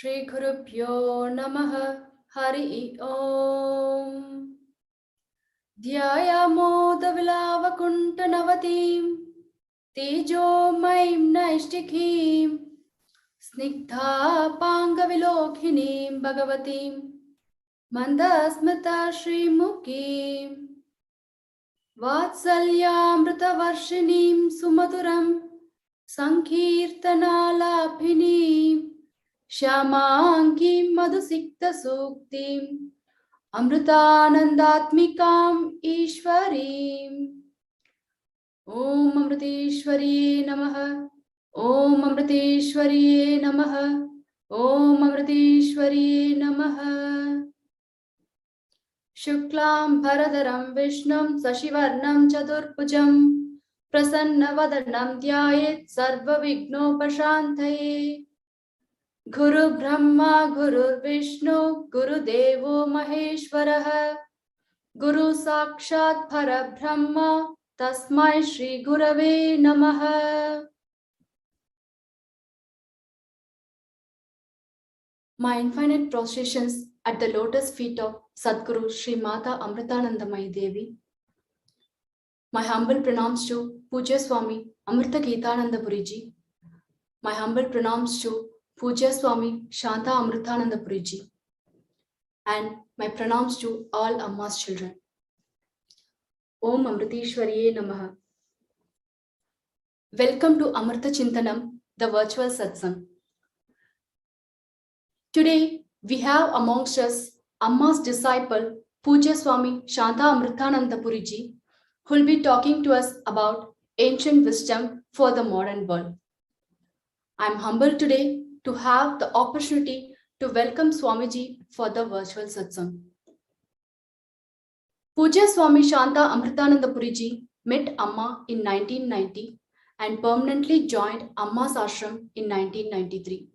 Shri Gurubhyo Namaha Hari Om Dhyayamodavilavakuntanavatim Tejo Maim Naishtikim Snigdha Pangavilokhinim Bhagavatim Mandasmita Shri Mukim Vatsalyamritavarshinim Sumaduram Sankirtanalabhinim Shyamankim Madhusikta Suktim Amritanandatmikam Ishvarim Om Amriteshwariye Namaha Om Amriteshwariye Namaha Om Amriteshwariye Namaha Shuklam Bharadaram Vishnum Sashivarnam Chadurpujam Prasannavadanam Dhyayet Sarva Vignopashantaye Guru Brahma Guru Vishnu Guru Devo Maheshwaraha Guru Sakshat Parabrahma Tasmai Shri Gurave Namaha. My infinite prostrations at the lotus feet of Sadguru Sri Mata Amritanandamayi Devi. My humble pranams to Pujya Swami Amritageetananda Puriji. My humble pranams to Pujya Swami Shantamritananda Puriji. And my pranams to all Amma's children. Om Amriteshwariye Namaha. Welcome to Amrita Chintanam, the virtual Satsang. Today, we have amongst us Amma's disciple, Pujya Swami Shantamritananda Puriji, who will be talking to us about ancient wisdom for the modern world. I am humbled today to have the opportunity to welcome Swamiji for the virtual Satsang. Pujya Swami Shanta Amritananda Puriji met Amma in 1990 and permanently joined Amma's ashram in 1993.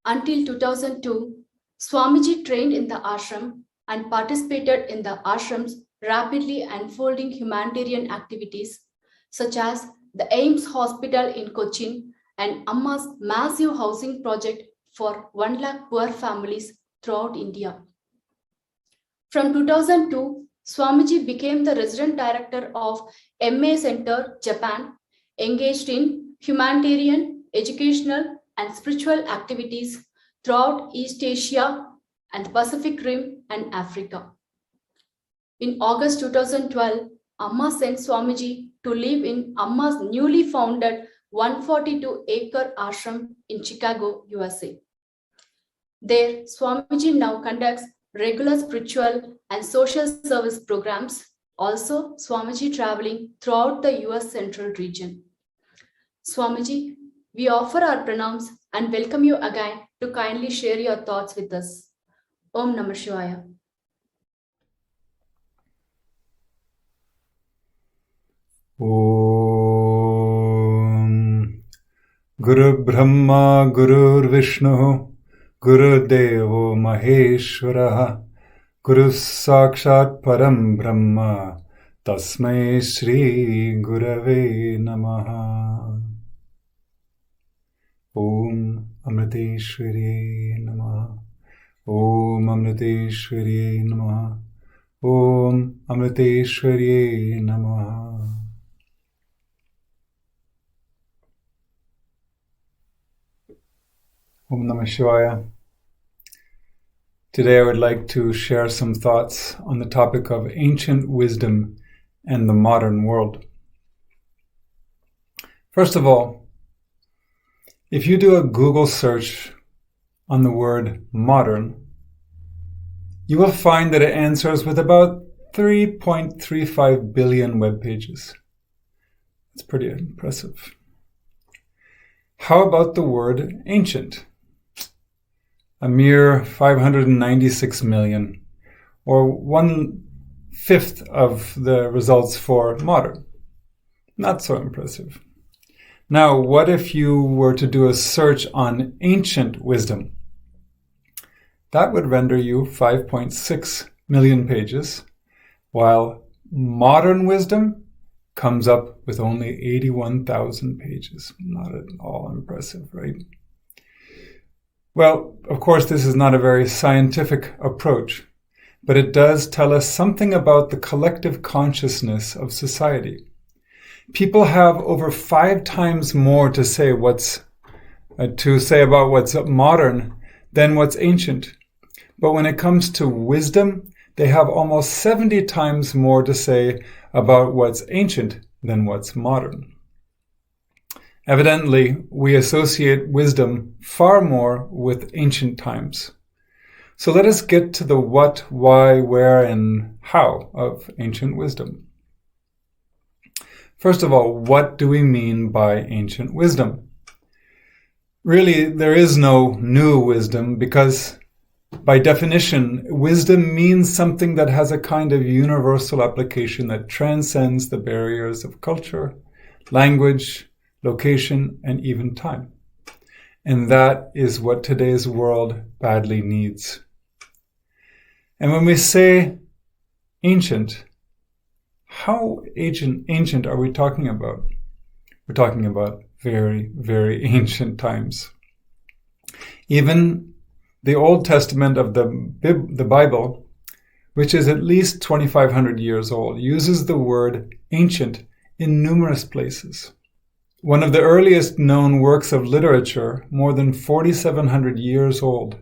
Until 2002, Swamiji trained in the ashram and participated in the ashram's rapidly unfolding humanitarian activities such as the AIMS Hospital in Cochin and Amma's massive housing project for 1 lakh poor families throughout India. From 2002, Swamiji became the resident director of MA Center, Japan, engaged in humanitarian, educational, and spiritual activities throughout East Asia and the Pacific Rim and Africa. In August 2012, Amma sent Swamiji to live in Amma's newly founded 142-acre ashram in Chicago, USA. There, Swamiji now conducts regular spiritual and social service programs, also Swamiji traveling throughout the US Central region. Swamiji, we offer our pranams and welcome you again to kindly share your thoughts with us. Om Namah Shivaya. Om Guru Brahma Guru Vishnu Guru Devo Maheshwaraha Guru Sakshat Param Brahma Tasmai Shri Gurave Namaha. Om Amriteshwariye Namaha. Om Amriteshwariye Namaha. Om Amriteshwariye Namaha. Om Namah Shivaya. Today I would like to share some thoughts on the topic of ancient wisdom and the modern world. First of all, if you do a Google search on the word modern, you will find that it answers with about 3.35 billion web pages. That's pretty impressive. How about the word ancient? A mere 596 million, or 1/5 of the results for modern. Not so impressive. Now, what if you were to do a search on ancient wisdom? That would render you 5.6 million pages, while modern wisdom comes up with only 81,000 pages. Not at all impressive, right? Well, of course, this is not a very scientific approach, but it does tell us something about the collective consciousness of society. People have over 5 times more to say about what's modern than what's ancient. But when it comes to wisdom, they have almost 70 times more to say about what's ancient than what's modern. Evidently, we associate wisdom far more with ancient times. So let us get to the what, why, where, and how of ancient wisdom. First of all, what do we mean by ancient wisdom? Really, there is no new wisdom because, by definition, wisdom means something that has a kind of universal application that transcends the barriers of culture, language, location, and even time. And that is what today's world badly needs. And when we say ancient, how ancient are we talking about? We're talking about very, very ancient times. Even the Old Testament of the Bible, which is at least 2,500 years old, uses the word ancient in numerous places. One of the earliest known works of literature, more than 4,700 years old,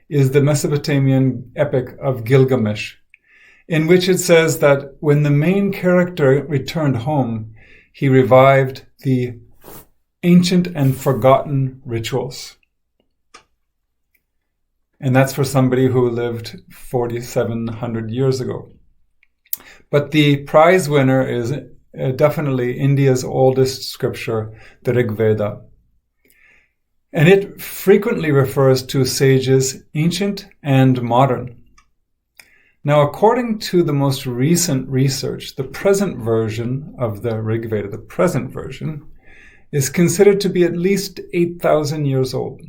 is the Mesopotamian epic of Gilgamesh, in which it says that when the main character returned home, he revived the ancient and forgotten rituals. And that's for somebody who lived 4,700 years ago. But the prize winner is definitely India's oldest scripture, the Rig Veda. And it frequently refers to sages ancient and modern. Now, according to the most recent research, the present version of the Rig Veda, the present version, is considered to be at least 8,000 years old.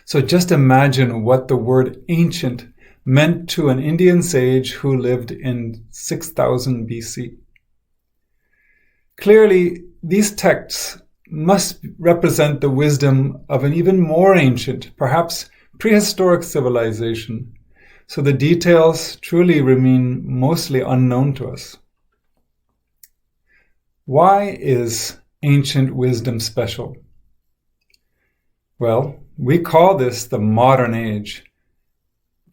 So just imagine what the word ancient meant to an Indian sage who lived in 6000 BC. Clearly, these texts must represent the wisdom of an even more ancient, perhaps prehistoric civilization, so the details truly remain mostly unknown to us. Why is ancient wisdom special? Well, we call this the modern age.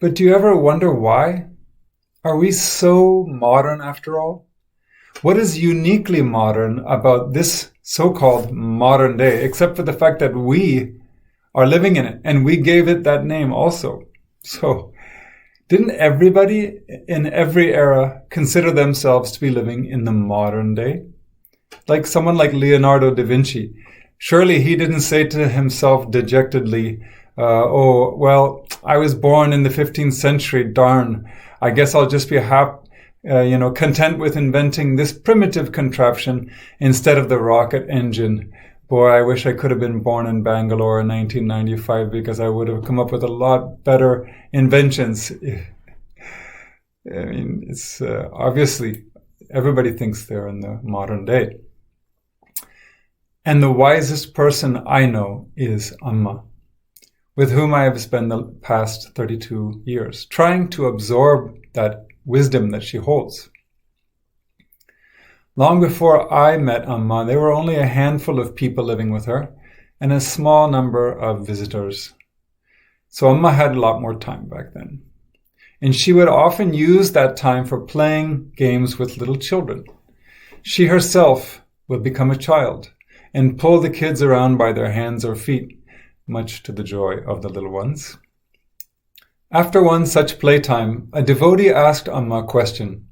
But do you ever wonder why? Are we so modern after all? What is uniquely modern about this so-called modern day, except for the fact that we are living in it, and we gave it that name also? So, didn't everybody in every era consider themselves to be living in the modern day? Like someone like Leonardo da Vinci. Surely he didn't say to himself dejectedly, oh, well, I was born in the 15th century, darn. I guess I'll just be content with inventing this primitive contraption instead of the rocket engine. Boy, I wish I could have been born in Bangalore in 1995 because I would have come up with a lot better inventions. I mean, it's obviously everybody thinks they're in the modern day. And the wisest person I know is Amma, with whom I have spent the past 32 years, trying to absorb that wisdom that she holds. Long before I met Amma, there were only a handful of people living with her and a small number of visitors. So Amma had a lot more time back then. And she would often use that time for playing games with little children. She herself would become a child and pull the kids around by their hands or feet, much to the joy of the little ones. After one such playtime, a devotee asked Amma a question.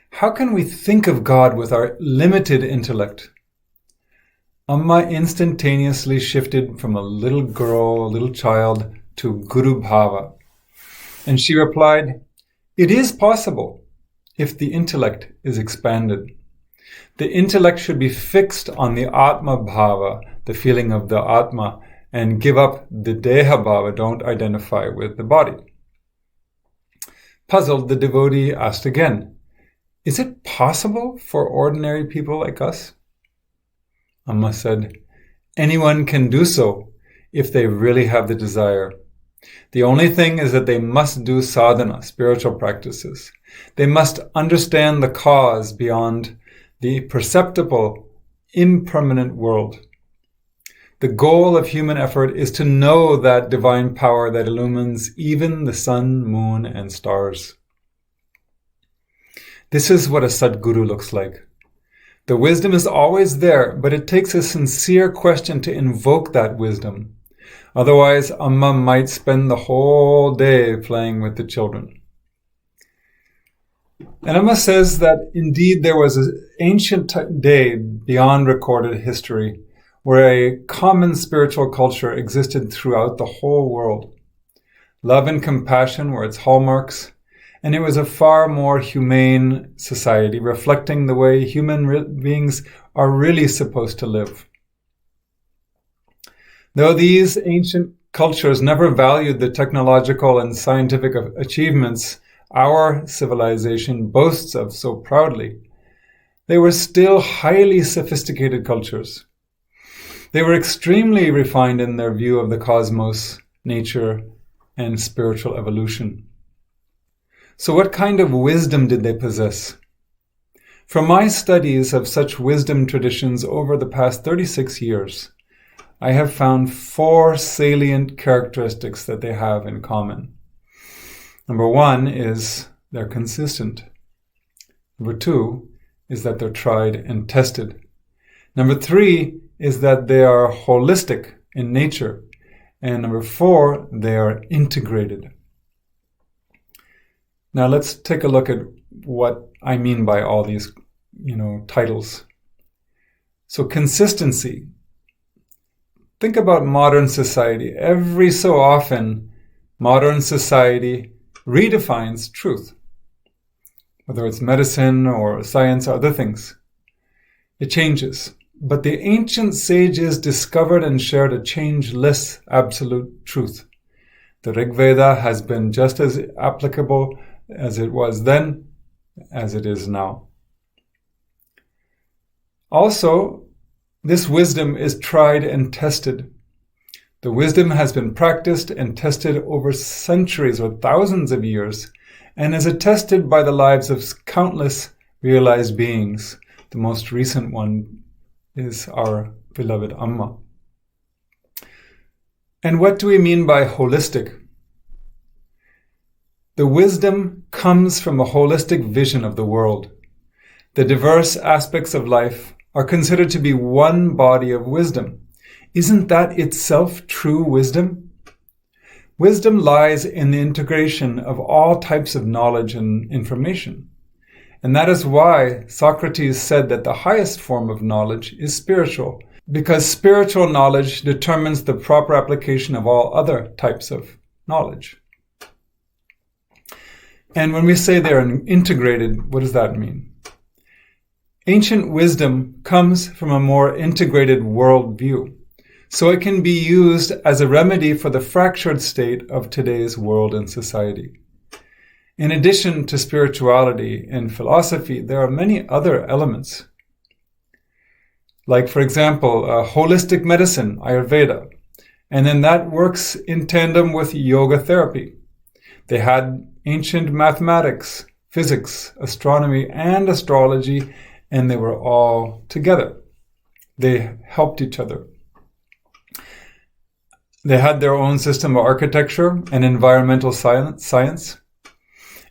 How can we think of God with our limited intellect? Amma instantaneously shifted from a little girl, a little child, to Guru Bhava. And she replied, it is possible if the intellect is expanded. The intellect should be fixed on the Atma Bhava, the feeling of the Atma, and give up the Deha Bhava, don't identify with the body. Puzzled, the devotee asked again, is it possible for ordinary people like us? Amma said, anyone can do so if they really have the desire. The only thing is that they must do sadhana, spiritual practices. They must understand the cause beyond the perceptible, impermanent world. The goal of human effort is to know that divine power that illumines even the sun, moon, and stars. This is what a Sadguru looks like. The wisdom is always there, but it takes a sincere question to invoke that wisdom. Otherwise, Amma might spend the whole day playing with the children. And Amma says that indeed there was an ancient day beyond recorded history where a common spiritual culture existed throughout the whole world. Love and compassion were its hallmarks, and it was a far more humane society, reflecting the way human beings are really supposed to live. Though these ancient cultures never valued the technological and scientific achievements our civilization boasts of so proudly, they were still highly sophisticated cultures. They were extremely refined in their view of the cosmos, nature, and spiritual evolution. So what kind of wisdom did they possess? From my studies of such wisdom traditions over the past 36 years, I have found 4 salient characteristics that they have in common. Number 1 is they're consistent. Number 2 is that they're tried and tested. Number 3 is that they are holistic in nature. And number 4, they are integrated. Now let's take a look at what I mean by all these, titles. So consistency. Think about modern society. Every so often, modern society redefines truth, whether it's medicine or science or other things. It changes. But the ancient sages discovered and shared a changeless absolute truth. The Rig Veda has been just as applicable as it was then as it is now. Also, this wisdom is tried and tested. The wisdom has been practiced and tested over centuries or thousands of years and is attested by the lives of countless realized beings. The most recent one is our beloved Amma. And what do we mean by holistic? The wisdom comes from a holistic vision of the world. The diverse aspects of life are considered to be one body of wisdom. Isn't that itself true wisdom? Wisdom lies in the integration of all types of knowledge and information. And that is why Socrates said that the highest form of knowledge is spiritual, because spiritual knowledge determines the proper application of all other types of knowledge. And when we say they're integrated, what does that mean? Ancient wisdom comes from a more integrated worldview, so it can be used as a remedy for the fractured state of today's world and society. In addition to spirituality and philosophy, there are many other elements. Like, for example, holistic medicine, Ayurveda. And then that works in tandem with yoga therapy. They had ancient mathematics, physics, astronomy, and astrology, and they were all together. They helped each other. They had their own system of architecture and environmental science.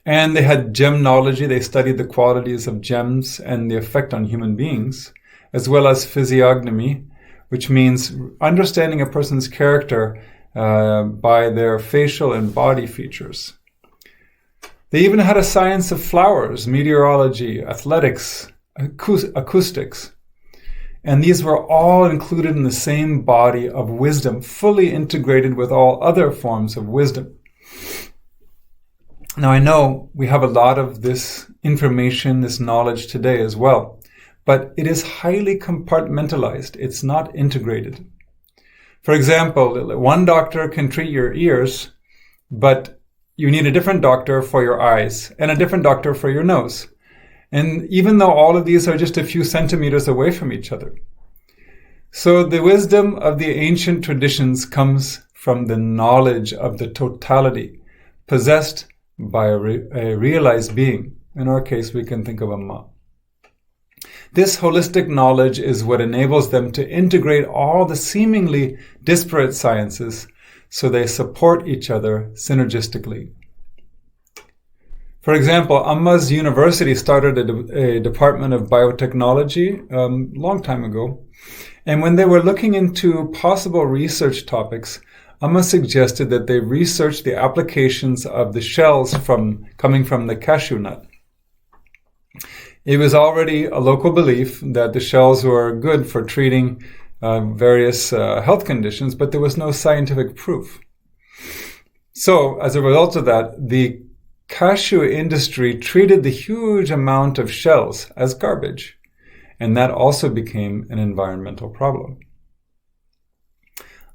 And they had gemnology. They studied the qualities of gems and the effect on human beings, as well as physiognomy, which means understanding a person's character by their facial and body features. They even had a science of flowers, meteorology, athletics, acoustics. And these were all included in the same body of wisdom, fully integrated with all other forms of wisdom. Now, I know we have a lot of this information, this knowledge today as well, but it is highly compartmentalized. It's not integrated. For example, one doctor can treat your ears, but you need a different doctor for your eyes and a different doctor for your nose. And even though all of these are just a few centimeters away from each other, So the wisdom of the ancient traditions comes from the knowledge of the totality possessed by a realized being. In our case, we can think of Amma. This holistic knowledge is what enables them to integrate all the seemingly disparate sciences so they support each other synergistically. For example, Amma's university started a department of biotechnology a long time ago. And when they were looking into possible research topics, Amma suggested that they research the applications of the shells coming from the cashew nut. It was already a local belief that the shells were good for treating various health conditions, but there was no scientific proof. So, as a result of that, the cashew industry treated the huge amount of shells as garbage, and that also became an environmental problem.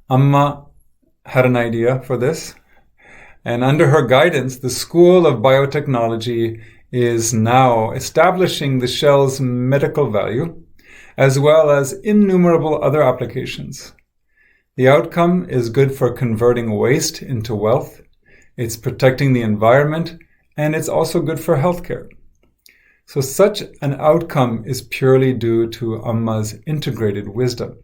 Amma had an idea for this, and under her guidance, the School of Biotechnology is now establishing the shell's medical value, as well as innumerable other applications. The outcome is good for converting waste into wealth, it's protecting the environment, and it's also good for healthcare. So such an outcome is purely due to Amma's integrated wisdom.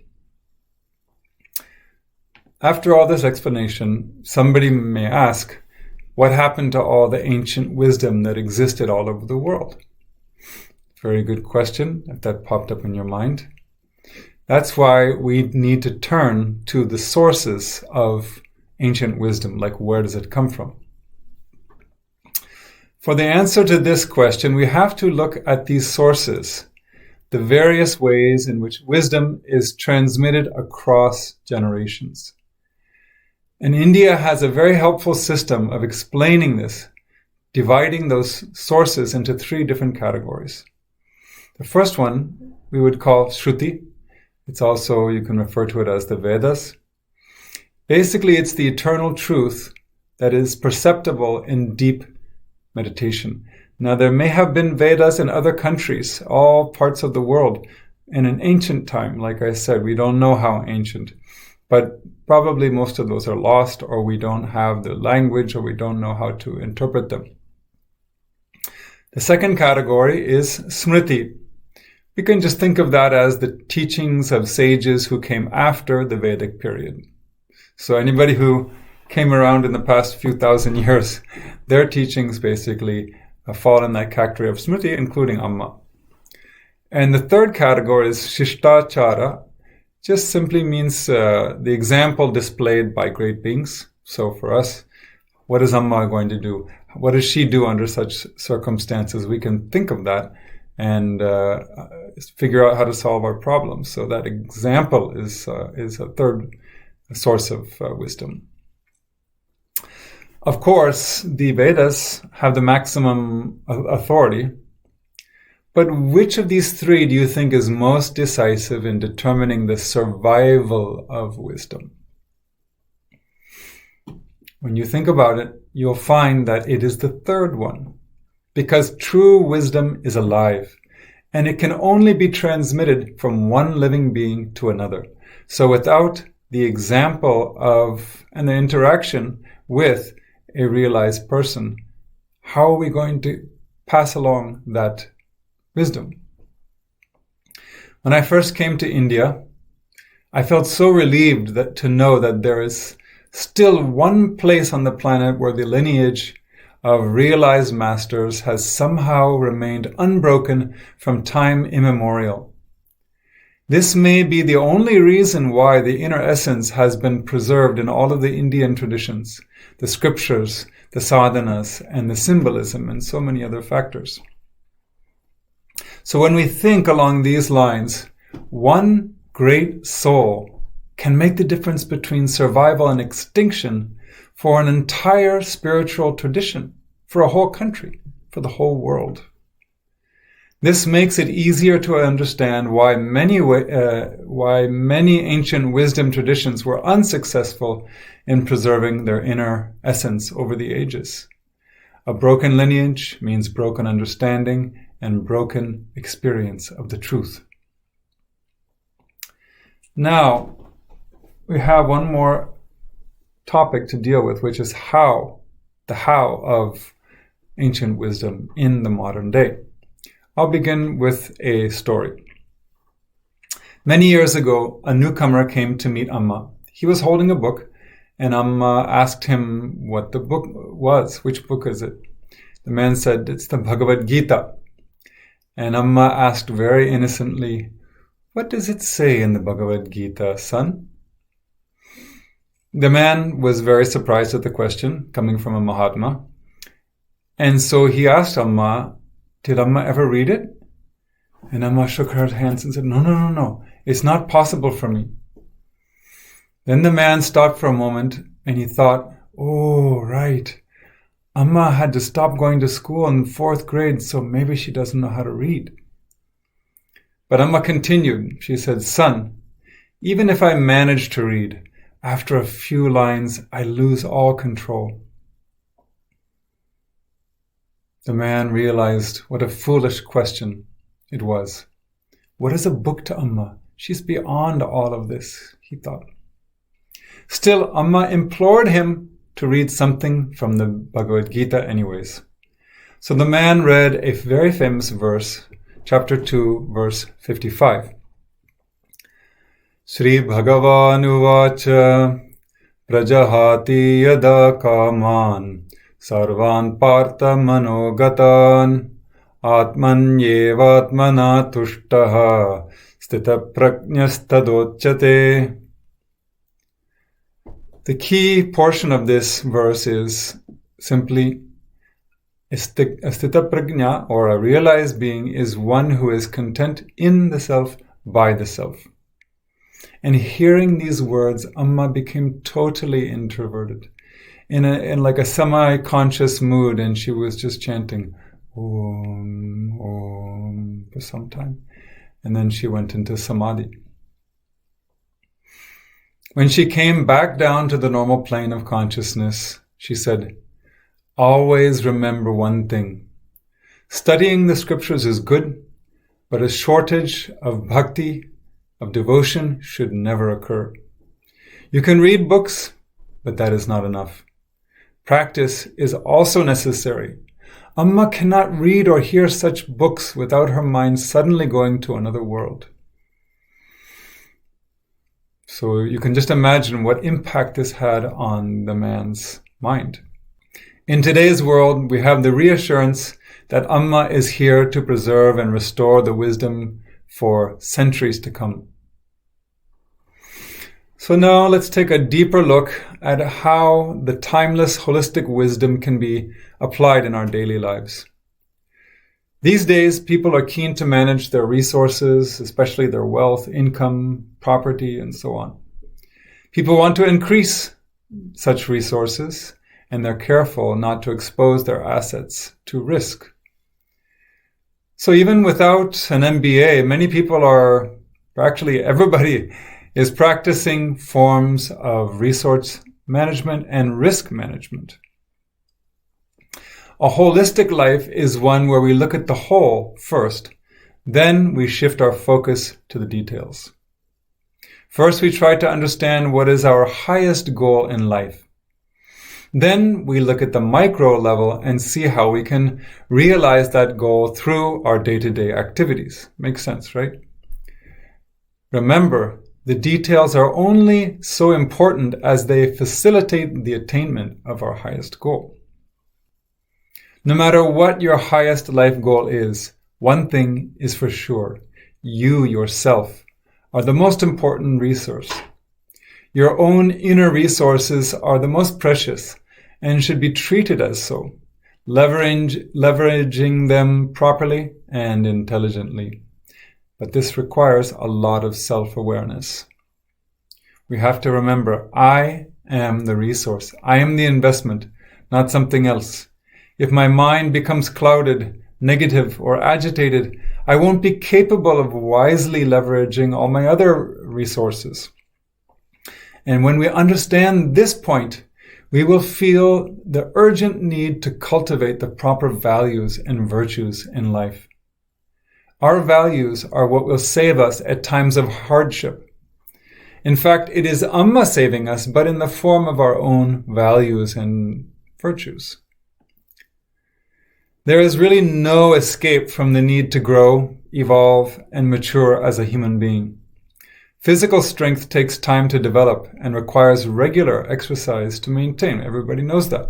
After all this explanation, somebody may ask, what happened to all the ancient wisdom that existed all over the world? Very good question, if that popped up in your mind. That's why we need to turn to the sources of ancient wisdom, like where does it come from? For the answer to this question, we have to look at these sources, the various ways in which wisdom is transmitted across generations. And India has a very helpful system of explaining this, dividing those sources into 3 different categories. The first one we would call Shruti. It's also, you can refer to it as the Vedas. Basically, it's the eternal truth that is perceptible in deep meditation. Now, there may have been Vedas in other countries, all parts of the world, in an ancient time. Like I said, we don't know how ancient, but probably most of those are lost, or we don't have the language, or we don't know how to interpret them. The second category is Smriti. We can just think of that as the teachings of sages who came after the Vedic period. So anybody who came around in the past few thousand years, their teachings basically fall in that category of Smriti, including Amma. And the third category is Shishtachara. Just simply means the example displayed by great beings. So for us, what is Amma going to do? What does she do under such circumstances? We can think of that and figure out how to solve our problems. So that example is a third source of wisdom. Of course, the Vedas have the maximum authority. But which of these 3 do you think is most decisive in determining the survival of wisdom? When you think about it, you'll find that it is the third one, because true wisdom is alive, and it can only be transmitted from one living being to another. So without the example of and the interaction with a realized person, how are we going to pass along that wisdom? When I first came to India, I felt so relieved to know that there is still one place on the planet where the lineage of realized masters has somehow remained unbroken from time immemorial. This may be the only reason why the inner essence has been preserved in all of the Indian traditions, the scriptures, the sadhanas, and the symbolism, and so many other factors. So when we think along these lines, one great soul can make the difference between survival and extinction for an entire spiritual tradition, for a whole country, for the whole world. This makes it easier to understand why many ancient wisdom traditions were unsuccessful in preserving their inner essence over the ages. A broken lineage means broken understanding and broken experience of the truth. Now, we have one more topic to deal with, which is the how of ancient wisdom in the modern day. I'll begin with a story. Many years ago, a newcomer came to meet Amma. He was holding a book, and Amma asked him what the book was. Which book is it? The man said, it's the Bhagavad Gita. And Amma asked very innocently, what does it say in the Bhagavad Gita, son? The man was very surprised at the question, coming from a Mahatma. And so he asked Amma, did Amma ever read it? And Amma shook her hands and said, no, it's not possible for me. Then the man stopped for a moment and he thought, oh, right. Amma had to stop going to school in 4th grade, so maybe she doesn't know how to read. But Amma continued. She said, son, even if I manage to read, after a few lines, I lose all control. The man realized what a foolish question it was. What is a book to Amma? She's beyond all of this, he thought. Still, Amma implored him to read something from the Bhagavad Gita anyways. So the man read a very famous verse, chapter 2, verse 55. Sri Bhagavan uvacha prajahati yada kaman sarvan partha manogatan atmanyevatmana tushtaha stita prajnastadochyate. The key portion of this verse is simply a stita prajna, or a realized being, is one who is content in the self by the self. And hearing these words, Amma became totally introverted, in like a semi-conscious mood, and she was just chanting Om, Om for some time. And then she went into samadhi. When she came back down to the normal plane of consciousness, she said, always remember one thing. Studying the scriptures is good, but a shortage of bhakti, of devotion, should never occur. You can read books, but that is not enough. Practice is also necessary. Amma cannot read or hear such books without her mind suddenly going to another world. So you can just imagine what impact this had on the man's mind. In today's world, we have the reassurance that Amma is here to preserve and restore the wisdom for centuries to come. So now let's take a deeper look at how the timeless holistic wisdom can be applied in our daily lives. These days, people are keen to manage their resources, especially their wealth, income, property, and so on. People want to increase such resources, and they're careful not to expose their assets to risk. So even without an MBA, many people everybody is practicing forms of resource management and risk management. A holistic life is one where we look at the whole first, then we shift our focus to the details. First, we try to understand what is our highest goal in life. Then we look at the micro level and see how we can realize that goal through our day-to-day activities. Makes sense, right? Remember, the details are only so important as they facilitate the attainment of our highest goal. No matter what your highest life goal is, one thing is for sure. You yourself are the most important resource. Your own inner resources are the most precious and should be treated as so, leveraging them properly and intelligently. But this requires a lot of self-awareness. We have to remember, I am the resource. I am the investment, not something else. If my mind becomes clouded, negative, or agitated, I won't be capable of wisely leveraging all my other resources. And when we understand this point, we will feel the urgent need to cultivate the proper values and virtues in life. Our values are what will save us at times of hardship. In fact, it is Amma saving us, but in the form of our own values and virtues. There is really no escape from the need to grow, evolve, and mature as a human being. Physical strength takes time to develop and requires regular exercise to maintain. Everybody knows that.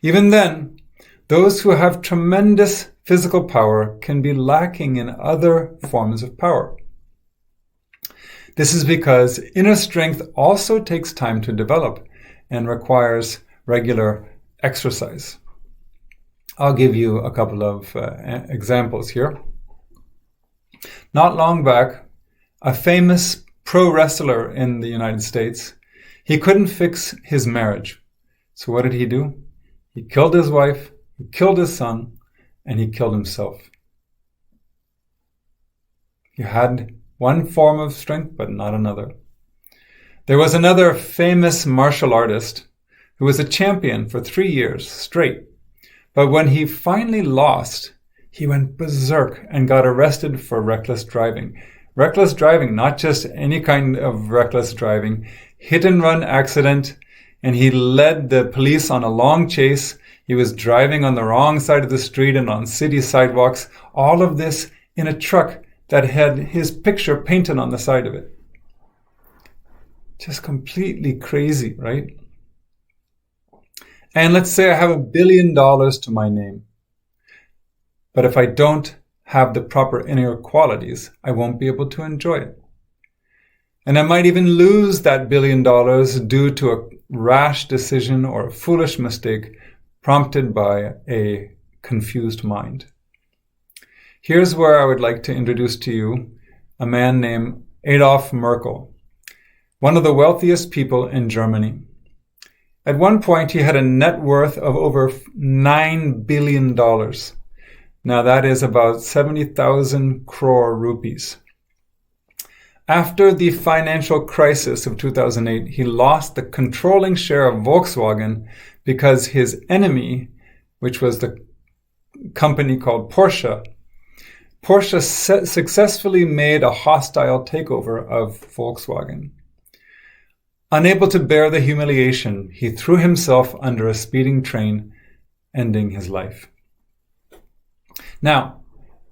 Even then, those who have tremendous physical power can be lacking in other forms of power. This is because inner strength also takes time to develop and requires regular exercise. I'll give you a couple of examples here. Not long back, a famous pro wrestler in the United States, he couldn't fix his marriage. So what did he do? He killed his wife, he killed his son, and he killed himself. He had one form of strength, but not another. There was another famous martial artist who was a champion for 3 years straight. But when he finally lost, he went berserk and got arrested for reckless driving. Reckless driving, not just any kind of reckless driving, hit and run accident, and he led the police on a long chase. He was driving on the wrong side of the street and on city sidewalks, all of this in a truck that had his picture painted on the side of it. Just completely crazy, right? And let's say I have $1 billion to my name. But if I don't have the proper inner qualities, I won't be able to enjoy it. And I might even lose that $1 billion due to a rash decision or a foolish mistake prompted by a confused mind. Here's where I would like to introduce to you a man named Adolf Merkel, one of the wealthiest people in Germany. At one point, he had a net worth of over $9 billion. Now that is about 70,000 crore rupees. After the financial crisis of 2008, he lost the controlling share of Volkswagen because his enemy, which was the company called Porsche, successfully made a hostile takeover of Volkswagen. Unable to bear the humiliation, he threw himself under a speeding train, ending his life. Now,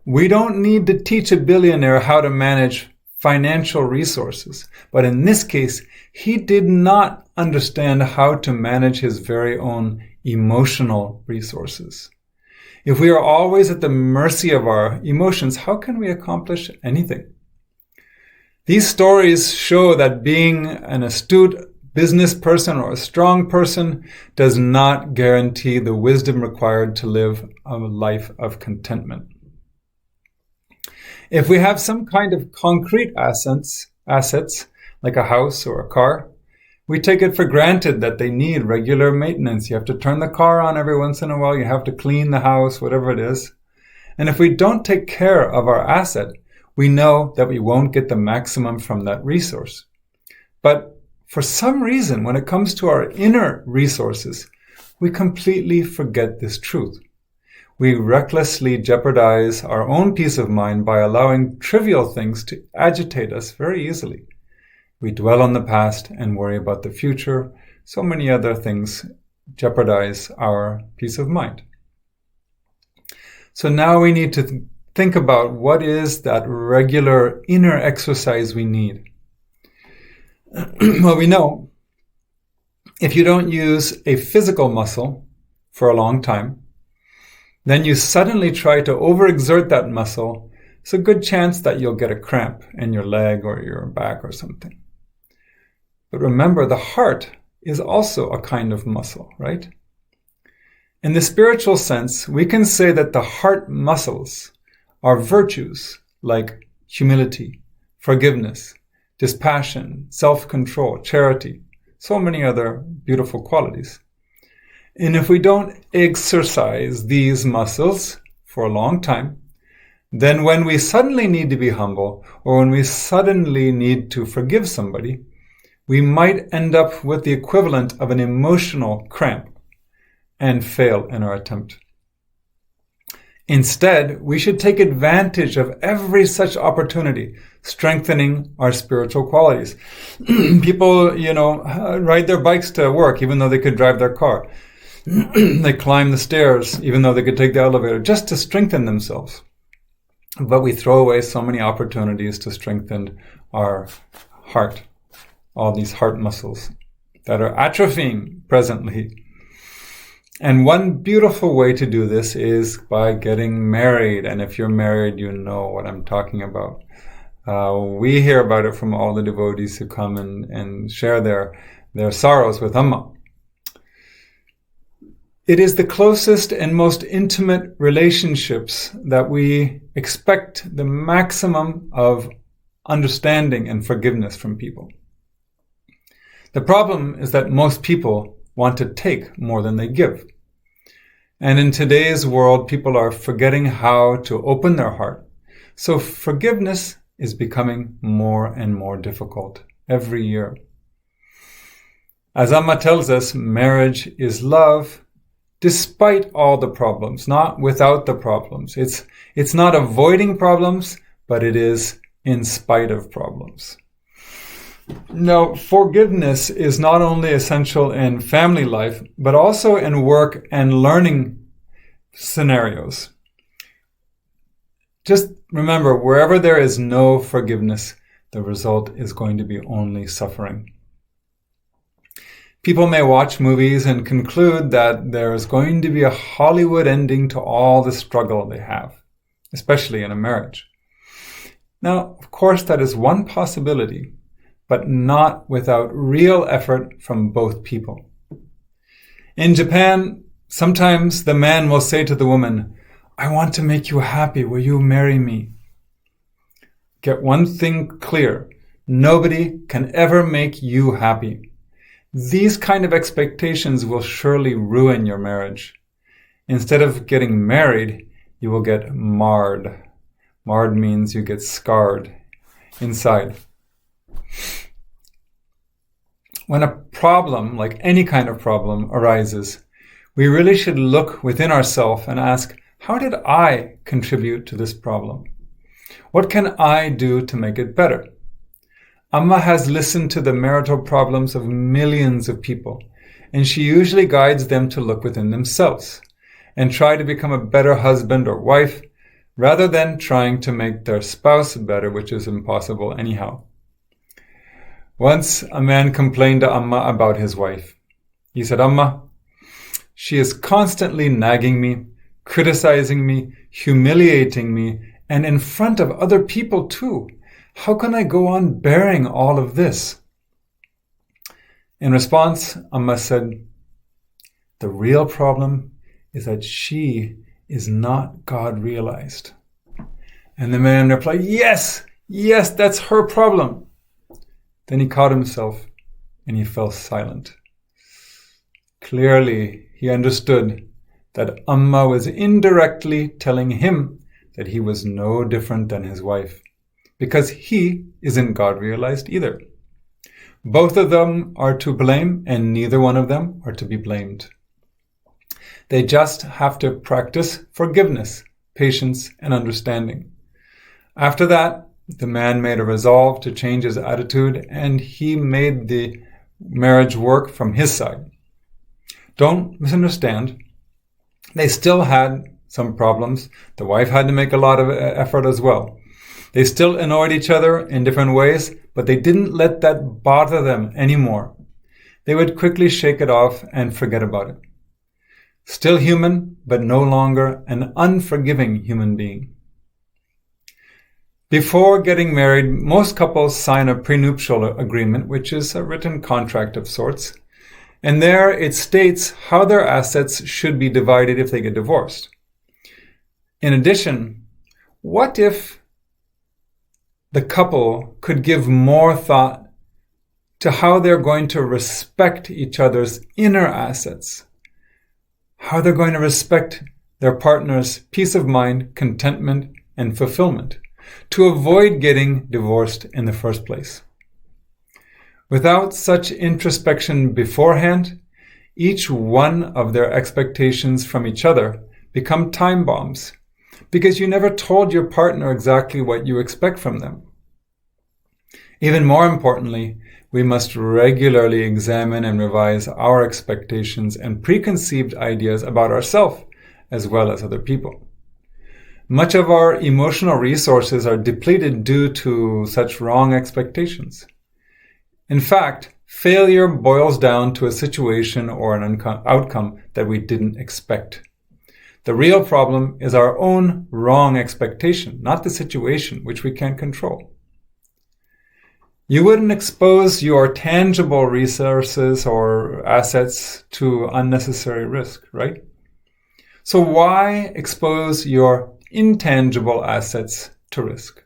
we don't need to teach a billionaire how to manage financial resources, but in this case, he did not understand how to manage his very own emotional resources. If we are always at the mercy of our emotions, how can we accomplish anything? These stories show that being an astute business person or a strong person does not guarantee the wisdom required to live a life of contentment. If we have some kind of concrete assets like a house or a car, we take it for granted that they need regular maintenance. You have to turn the car on every once in a while. You have to clean the house, whatever it is. And if we don't take care of our asset, we know that we won't get the maximum from that resource. But for some reason, when it comes to our inner resources, we completely forget this truth. We recklessly jeopardize our own peace of mind by allowing trivial things to agitate us very easily. We dwell on the past and worry about the future. So many other things jeopardize our peace of mind. So now we need to think about what is that regular inner exercise we need. Well, we know if you don't use a physical muscle for a long time, then you suddenly try to overexert that muscle, it's a good chance that you'll get a cramp in your leg or your back or something. But remember, the heart is also a kind of muscle, right? In the spiritual sense, we can say that the heart muscles are virtues like humility, forgiveness, dispassion, self-control, charity, so many other beautiful qualities. And if we don't exercise these muscles for a long time, then when we suddenly need to be humble or when we suddenly need to forgive somebody, we might end up with the equivalent of an emotional cramp and fail in our attempt. Instead, we should take advantage of every such opportunity, strengthening our spiritual qualities. People, ride their bikes to work even though they could drive their car. They climb the stairs even though they could take the elevator, just to strengthen themselves. But we throw away so many opportunities to strengthen our heart, all these heart muscles that are atrophying presently. And one beautiful way to do this is by getting married. And if you're married, you know what I'm talking about. We hear about it from all the devotees who come and share their sorrows with Amma. It is the closest and most intimate relationships that we expect the maximum of understanding and forgiveness from people. The problem is that most people want to take more than they give. And in today's world, people are forgetting how to open their heart. So forgiveness is becoming more and more difficult every year. As Amma tells us, marriage is love despite all the problems, not without the problems. It's not avoiding problems, but it is in spite of problems. Now, forgiveness is not only essential in family life, but also in work and learning scenarios. Just remember, wherever there is no forgiveness, the result is going to be only suffering. People may watch movies and conclude that there is going to be a Hollywood ending to all the struggle they have, especially in a marriage. Now, of course, that is one possibility, but not without real effort from both people. In Japan, sometimes the man will say to the woman, "I want to make you happy. Will you marry me?" Get one thing clear. Nobody can ever make you happy. These kind of expectations will surely ruin your marriage. Instead of getting married, you will get marred. Marred means you get scarred inside. When a problem, like any kind of problem, arises, we really should look within ourselves and ask, how did I contribute to this problem? What can I do to make it better? Amma has listened to the marital problems of millions of people, and she usually guides them to look within themselves and try to become a better husband or wife, rather than trying to make their spouse better, which is impossible anyhow. Once a man complained to Amma about his wife. He said, "Amma, she is constantly nagging me, criticizing me, humiliating me, and in front of other people too. How can I go on bearing all of this?" In response, Amma said, "The real problem is that she is not God realized." And the man replied, yes, that's her problem. Then he caught himself and he fell silent. Clearly, he understood that Amma was indirectly telling him that he was no different than his wife, because he isn't God realized either. Both of them are to blame, and neither one of them are to be blamed. They just have to practice forgiveness, patience, and understanding. After that, the man made a resolve to change his attitude, and he made the marriage work from his side. Don't misunderstand. They still had some problems. The wife had to make a lot of effort as well. They still annoyed each other in different ways, but they didn't let that bother them anymore. They would quickly shake it off and forget about it. Still human, but no longer an unforgiving human being. Before getting married, most couples sign a prenuptial agreement, which is a written contract of sorts. And there it states how their assets should be divided if they get divorced. In addition, what if the couple could give more thought to how they're going to respect each other's inner assets, how they're going to respect their partner's peace of mind, contentment, and fulfillment, to avoid getting divorced in the first place. Without such introspection beforehand, each one of their expectations from each other become time bombs, because you never told your partner exactly what you expect from them. Even more importantly, we must regularly examine and revise our expectations and preconceived ideas about ourselves as well as other people. Much of our emotional resources are depleted due to such wrong expectations. In fact, failure boils down to a situation or an outcome that we didn't expect. The real problem is our own wrong expectation, not the situation, which we can't control. You wouldn't expose your tangible resources or assets to unnecessary risk, right? So why expose your intangible assets to risk?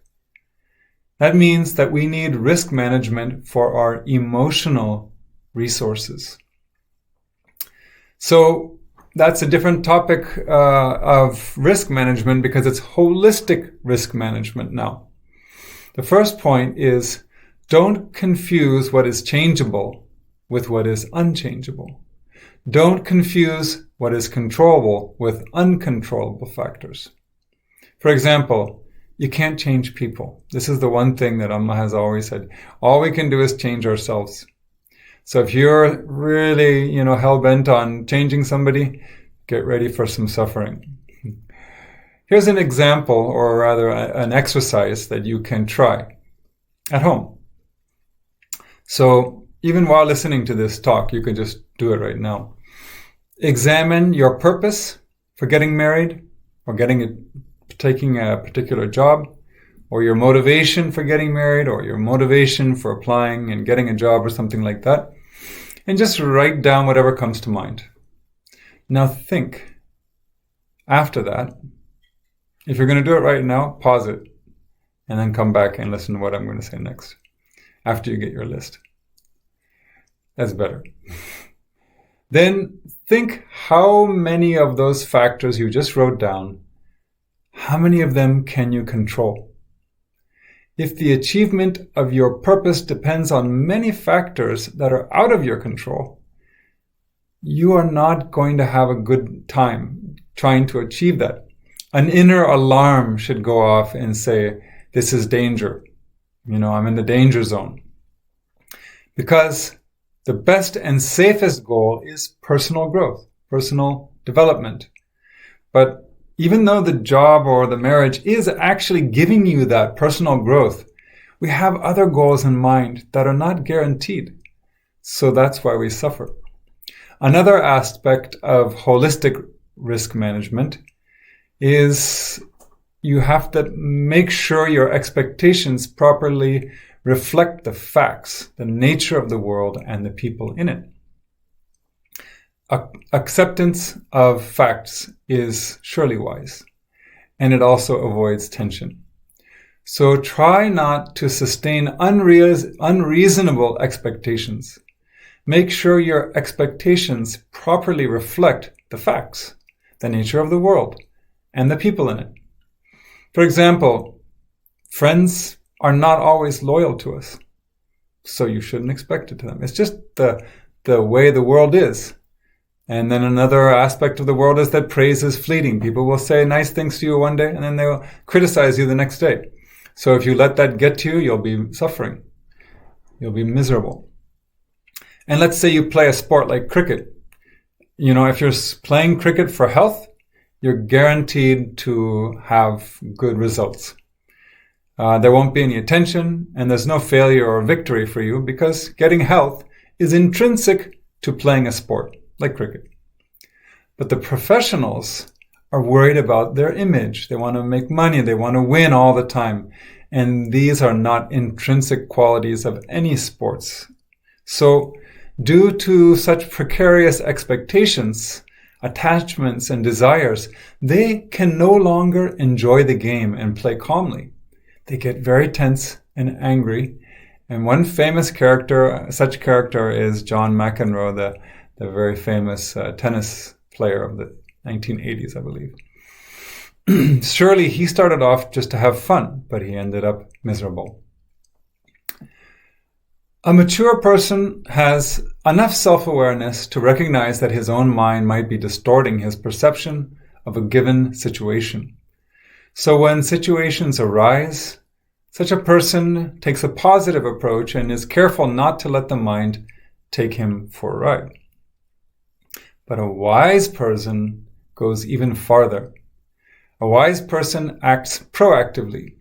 That means that we need risk management for our emotional resources. So that's a different topic of risk management because it's holistic risk management now. The first point is don't confuse what is changeable with what is unchangeable. Don't confuse what is controllable with uncontrollable factors. For example, you can't change people. This is the one thing that Amma has always said. All we can do is change ourselves. So if you're really, hell-bent on changing somebody, get ready for some suffering. Here's an example, or rather an exercise that you can try at home. So even while listening to this talk, you can just do it right now. Examine your purpose for getting married or taking a particular job, or your motivation for getting married, or your motivation for applying and getting a job or something like that. And just write down whatever comes to mind. Now think. After that, if you're going to do it right now, pause it and then come back and listen to what I'm going to say next after you get your list. That's better. Then think how many of those factors you just wrote down, how many of them can you control? If the achievement of your purpose depends on many factors that are out of your control, you are not going to have a good time trying to achieve that. An inner alarm should go off and say, this is danger. I'm in the danger zone. Because the best and safest goal is personal growth, personal development. But even though the job or the marriage is actually giving you that personal growth, we have other goals in mind that are not guaranteed. So that's why we suffer. Another aspect of holistic risk management is you have to make sure your expectations properly reflect the facts, the nature of the world, and the people in it. Acceptance of facts is surely wise, and it also avoids tension. So try not to sustain unreasonable expectations. Make sure your expectations properly reflect the facts, the nature of the world, and the people in it. For example, friends are not always loyal to us, so you shouldn't expect it to them. It's just the way the world is. And then another aspect of the world is that praise is fleeting. People will say nice things to you one day, and then they'll criticize you the next day. So if you let that get to you, you'll be suffering. You'll be miserable. And let's say you play a sport like cricket. If you're playing cricket for health, you're guaranteed to have good results. There won't be any attention, and there's no failure or victory for you because getting health is intrinsic to playing a sport like cricket. But the professionals are worried about their image. They want to make money. They want to win all the time. And these are not intrinsic qualities of any sports. So due to such precarious expectations, attachments, and desires, they can no longer enjoy the game and play calmly. They get very tense and angry. And one famous such character is John McEnroe, the very famous tennis player of the 1980s, I believe. Surely he started off just to have fun, but he ended up miserable. A mature person has enough self-awareness to recognize that his own mind might be distorting his perception of a given situation. So when situations arise, such a person takes a positive approach and is careful not to let the mind take him for a ride. But a wise person goes even farther. A wise person acts proactively.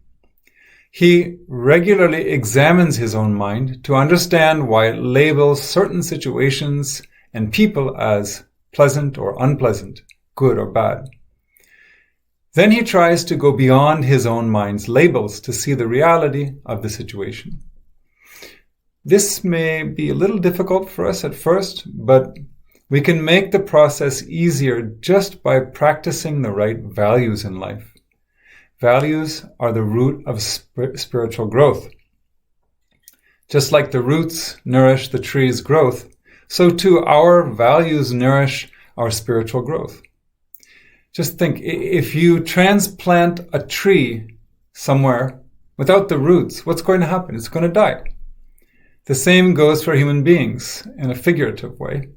He regularly examines his own mind to understand why it labels certain situations and people as pleasant or unpleasant, good or bad. Then he tries to go beyond his own mind's labels to see the reality of the situation. This may be a little difficult for us at first, but we can make the process easier just by practicing the right values in life. Values are the root of spiritual growth. Just like the roots nourish the tree's growth, so too our values nourish our spiritual growth. Just think, if you transplant a tree somewhere without the roots, what's going to happen? It's going to die. The same goes for human beings in a figurative way.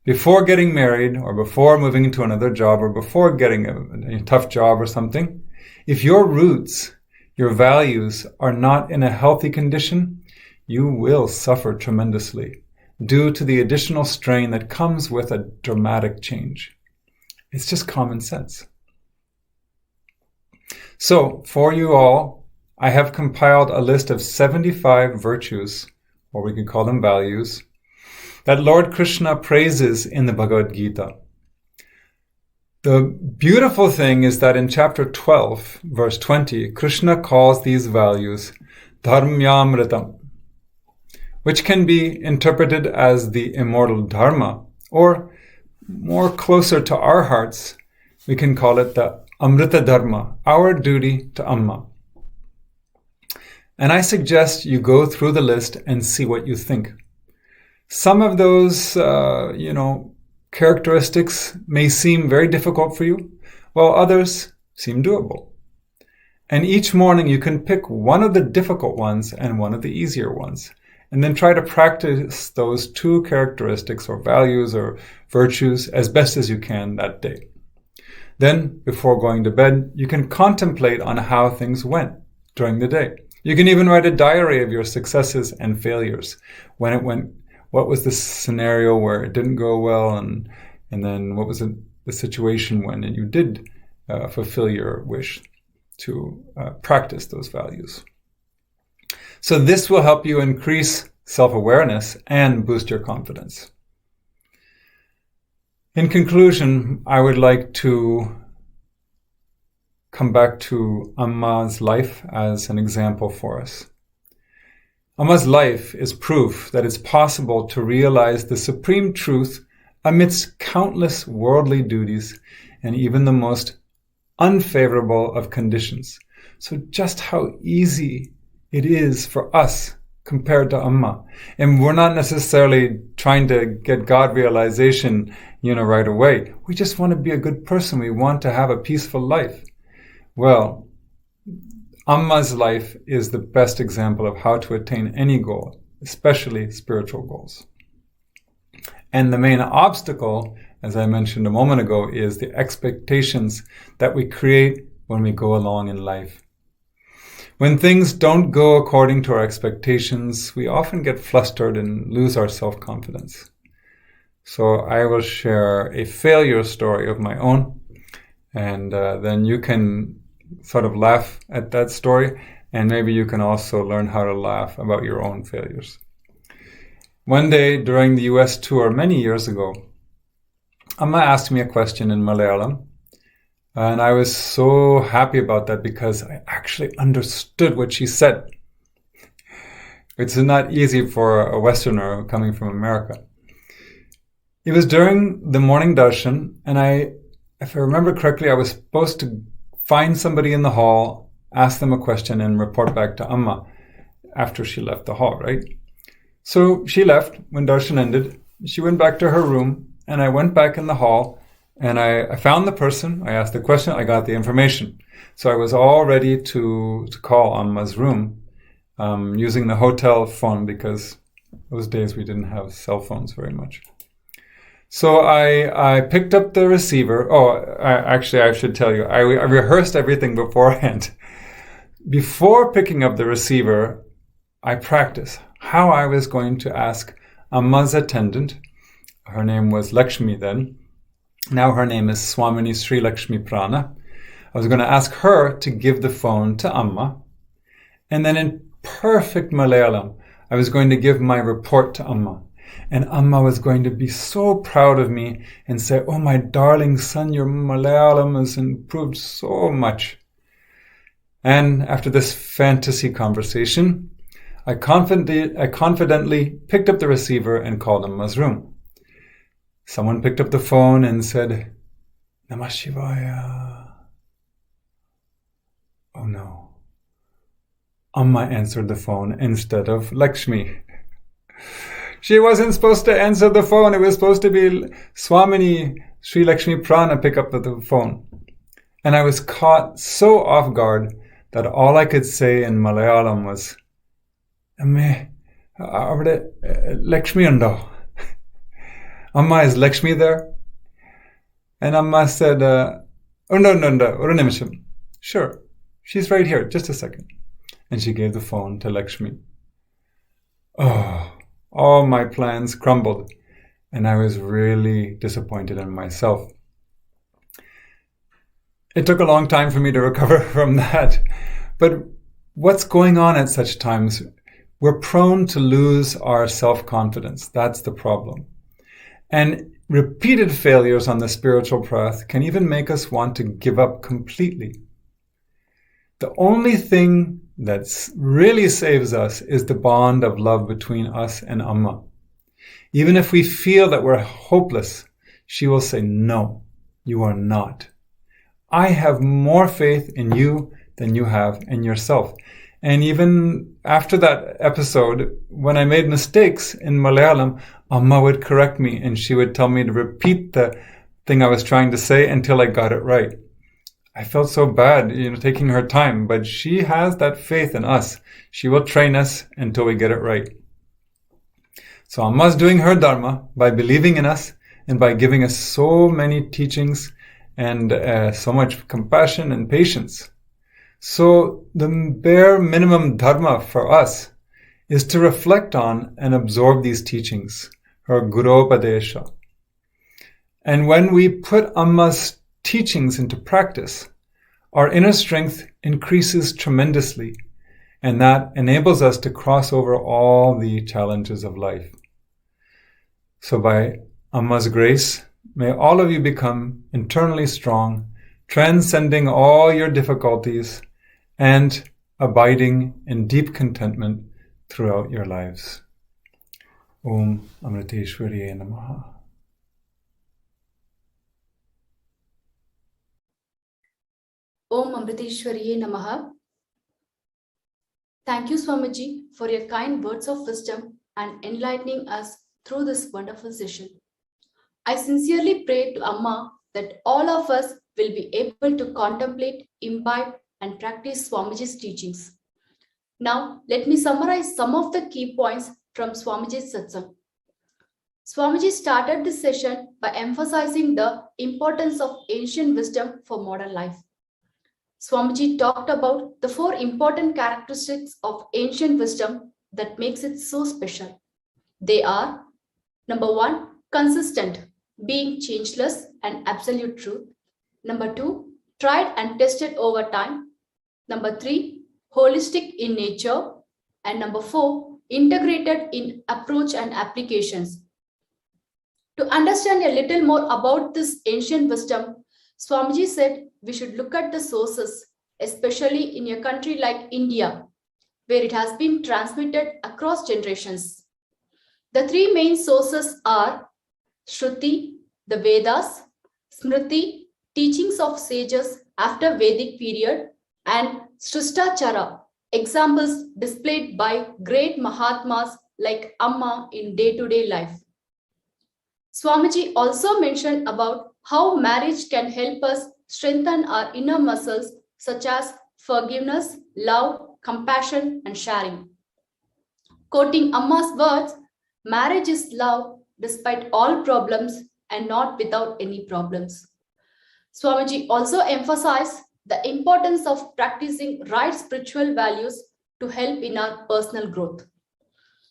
Before getting married, or before moving into another job, or before getting a tough job or something, if your roots, your values are not in a healthy condition, you will suffer tremendously due to the additional strain that comes with a dramatic change. It's just common sense. So, for you all, I have compiled a list of 75 virtues, or we could call them values, that Lord Krishna praises in the Bhagavad Gita. The beautiful thing is that in chapter 12, verse 20, Krishna calls these values dharmyamritam, which can be interpreted as the immortal dharma, or more closer to our hearts, we can call it the amrita dharma, our duty to Amma. And I suggest you go through the list and see what you think. Some of those, characteristics may seem very difficult for you, while others seem doable. And each morning you can pick one of the difficult ones and one of the easier ones, and then try to practice those two characteristics or values or virtues as best as you can that day. Then, before going to bed, you can contemplate on how things went during the day. You can even write a diary of your successes and failures. When it went, what was the scenario where it didn't go well, and then what was the situation when you did fulfill your wish to practice those values. So this will help you increase self-awareness and boost your confidence. In conclusion, I would like to come back to Amma's life as an example for us. Amma's life is proof that it's possible to realize the supreme truth amidst countless worldly duties and even the most unfavorable of conditions. So just how easy it is for us compared to Amma. And we're not necessarily trying to get God realization, right away. We just want to be a good person. We want to have a peaceful life. Well, Amma's life is the best example of how to attain any goal, especially spiritual goals. And the main obstacle, as I mentioned a moment ago, is the expectations that we create when we go along in life. When things don't go according to our expectations, we often get flustered and lose our self-confidence. So I will share a failure story of my own, and then you can sort of laugh at that story, and maybe you can also learn how to laugh about your own failures. One day during the US tour many years ago, Amma asked me a question in Malayalam, and I was so happy about that because I actually understood what she said. It's not easy for a Westerner coming from America. It was during the morning darshan, and if I remember correctly, I was supposed to find somebody in the hall, ask them a question, and report back to Amma after she left the hall, right? So she left when darshan ended. She went back to her room, and I went back in the hall, and I found the person. I asked the question. I got the information. So I was all ready to call Amma's room using the hotel phone, because those days we didn't have cell phones very much. So I picked up the receiver. Actually, I should tell you, I rehearsed everything beforehand. Before picking up the receiver, I practiced how I was going to ask Amma's attendant. Her name was Lakshmi then. Now her name is Swamini Sri Lakshmi Prana. I was going to ask her to give the phone to Amma. And then in perfect Malayalam, I was going to give my report to Amma. And Amma was going to be so proud of me and say, "Oh, my darling son, your Malayalam has improved so much." And after this fantasy conversation, I confidently picked up the receiver and called Amma's room. Someone picked up the phone and said, "Namah Shivaya." Oh no. Amma answered the phone instead of Lakshmi. She wasn't supposed to answer the phone. It was supposed to be Swamini Sri Lakshmi Prana pick up the phone. And I was caught so off guard that all I could say in Malayalam was, "Amme, avade Lakshmi undo." Amma, is Lakshmi there? And Amma said, "Undo, oru nimisham." "Sure, she's right here, just a second." And she gave the phone to Lakshmi. Oh, all my plans crumbled, and I was really disappointed in myself. It took a long time for me to recover from that. But what's going on at such times? We're prone to lose our self-confidence. That's the problem. And repeated failures on the spiritual path can even make us want to give up completely. The only thing that really saves us is the bond of love between us and Amma. Even if we feel that we're hopeless, she will say, "No, you are not. I have more faith in you than you have in yourself." And even after that episode, when I made mistakes in Malayalam, Amma would correct me and she would tell me to repeat the thing I was trying to say until I got it right. I felt so bad, taking her time, but she has that faith in us. She will train us until we get it right. So Amma's doing her dharma by believing in us and by giving us so many teachings and so much compassion and patience. So the bare minimum dharma for us is to reflect on and absorb these teachings, her Guropadesha. And when we put Amma's teachings into practice, our inner strength increases tremendously, and that enables us to cross over all the challenges of life. So by Amma's grace, may all of you become internally strong, transcending all your difficulties, and abiding in deep contentment throughout your lives. Om Amriteshwariye Namaha. Om Amriteshwariye Namaha. Thank you, Swamiji, for your kind words of wisdom and enlightening us through this wonderful session. I sincerely pray to Amma that all of us will be able to contemplate, imbibe, and practice Swamiji's teachings. Now, let me summarize some of the key points from Swamiji's Satsang. Swamiji started this session by emphasizing the importance of ancient wisdom for modern life. Swamiji talked about the 4 important characteristics of ancient wisdom that makes it so special. They are: number 1, consistent, being changeless and absolute truth. Number 2, tried and tested over time. Number 3, holistic in nature. And number 4, integrated in approach and applications. To understand a little more about this ancient wisdom, Swamiji said we should look at the sources, especially in a country like India, where it has been transmitted across generations. The 3 main sources are Shruti, the Vedas; Smriti, teachings of sages after Vedic period; and Srishtaachara, examples displayed by great Mahatmas like Amma in day-to-day life. Swamiji also mentioned about how marriage can help us strengthen our inner muscles such as forgiveness, love, compassion, and sharing. Quoting Amma's words, "Marriage is love despite all problems and not without any problems. Swamiji also emphasized the importance of practicing right spiritual values to help in our personal growth.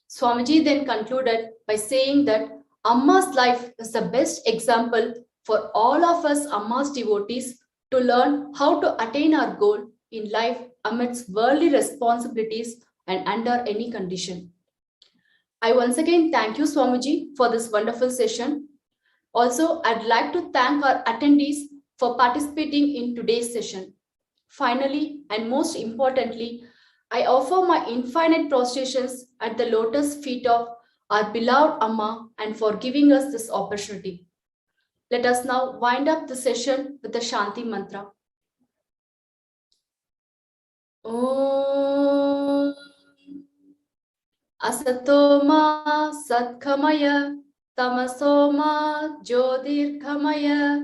Swamiji then concluded by saying that Amma's life is the best example for all of us Amma's devotees to learn how to attain our goal in life amidst worldly responsibilities and under any condition. I once again thank you, Swamiji, for this wonderful session. Also, I'd like to thank our attendees for participating in today's session. Finally, and most importantly, I offer my infinite prostrations at the lotus feet of our beloved Amma and for giving us this opportunity. Let us now wind up the session with the Shanti Mantra. Om Asatoma Satkamaya Tamasoma Jyotirkamaya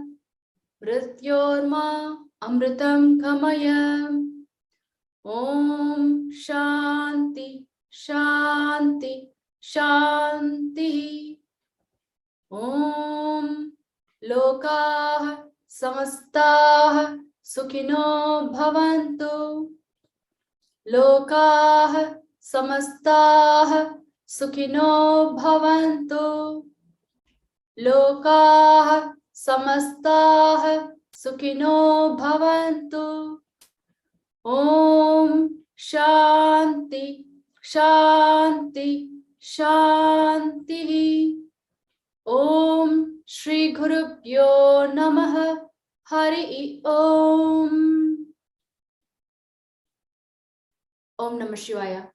Mrityorma Amritam Kamaya. Om Shanti Shanti Shanti. Om Lokah Samastah Sukhino Bhavantu. Lokah Samastah Sukhino Bhavantu. Lokah Samastah Sukhino Bhavantu. Om Shanti Shanti Shanti. Om Shri Gurubhyo Namaha. Hari Om. Om Namah Shivaya.